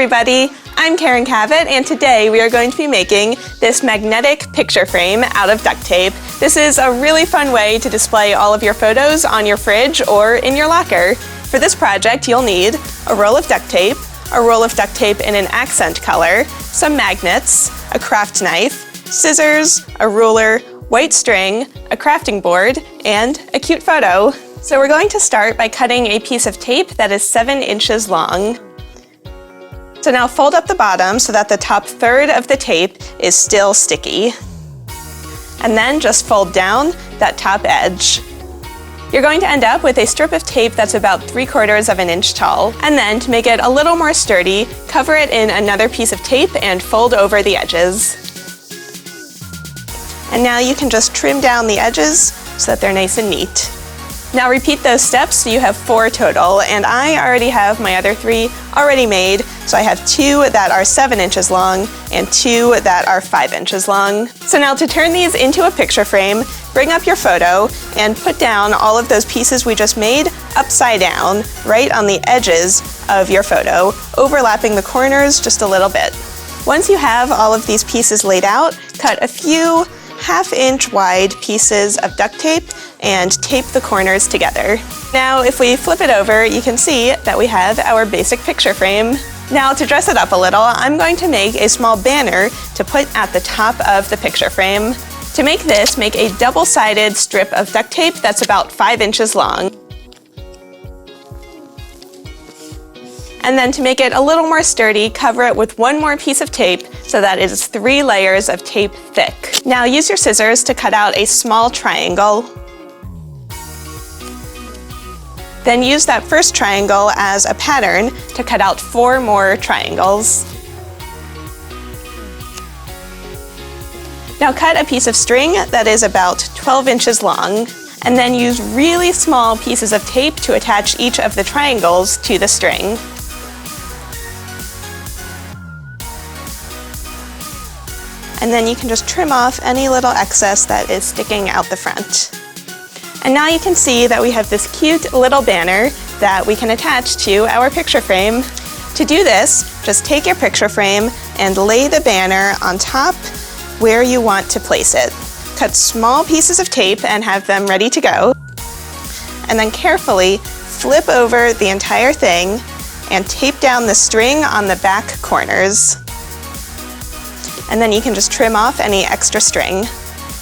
everybody, I'm Kavett, and today we are going to be making this magnetic picture frame out of duct tape. This is a really fun way to display all of your photos on your fridge or in your locker. For this project, you'll need a roll of duct tape in an accent color, some magnets, a craft knife, scissors, a ruler, white string, a crafting board, and a cute photo. So we're going to start by cutting a piece of tape that is 7 inches long. So now fold up the bottom so that the top third of the tape is still sticky. And then just fold down that top edge. You're going to end up with a strip of tape that's about 3/4 of an inch tall. And then to make it a little more sturdy, cover it in another piece of tape and fold over the edges. And now you can just trim down the edges so that they're nice and neat. Now repeat those steps so you have 4 total, and I already have my other 3 already made, so I have 2 that are 7 inches long and 2 that are 5 inches long. So now to turn these into a picture frame, bring up your photo and put down all of those pieces we just made upside down, right on the edges of your photo, overlapping the corners just a little bit. Once you have all of these pieces laid out, cut a few 1/2-inch wide pieces of duct tape and tape the corners together. Now if we flip it over, you can see that we have our basic picture frame. Now to dress it up a little, I'm going to make a small banner to put at the top of the picture frame. To make this, make a double-sided strip of duct tape that's about 5 inches long. And then to make it a little more sturdy, cover it with 1 more piece of tape so that it is 3 layers of tape thick. Now use your scissors to cut out a small triangle. Then use that first triangle as a pattern to cut out 4 more triangles. Now cut a piece of string that is about 12 inches long, and then use really small pieces of tape to attach each of the triangles to the string. And then you can just trim off any little excess that is sticking out the front. And now you can see that we have this cute little banner that we can attach to our picture frame. To do this, just take your picture frame and lay the banner on top where you want to place it. Cut small pieces of tape and have them ready to go. And then carefully flip over the entire thing and tape down the string on the back corners. And then you can just trim off any extra string.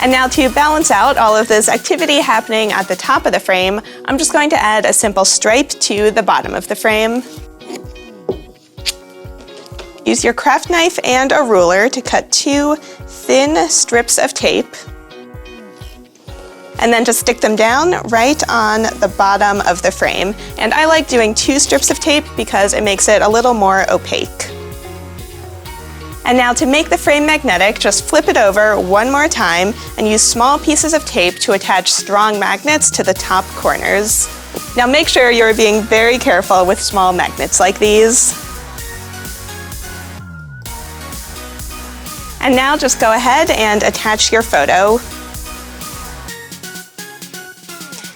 And now to balance out all of this activity happening at the top of the frame, I'm just going to add a simple stripe to the bottom of the frame. Use your craft knife and a ruler to cut 2 thin strips of tape. And then just stick them down right on the bottom of the frame. And I like doing 2 strips of tape because it makes it a little more opaque. And now to make the frame magnetic, just flip it over 1 more time and use small pieces of tape to attach strong magnets to the top corners. Now make sure you're being very careful with small magnets like these. And now just go ahead and attach your photo.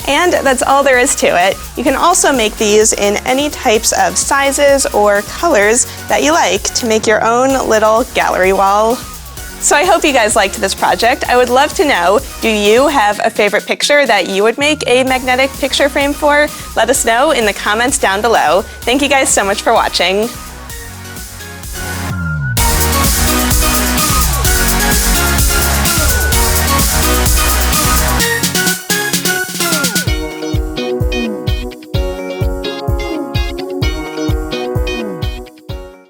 And that's all there is to it. You can also make these in any types of sizes or colors that you like to make your own little gallery wall. So I hope you guys liked this project. I would love to know, do you have a favorite picture that you would make a magnetic picture frame for? Let us know in the comments down below. Thank you guys so much for watching.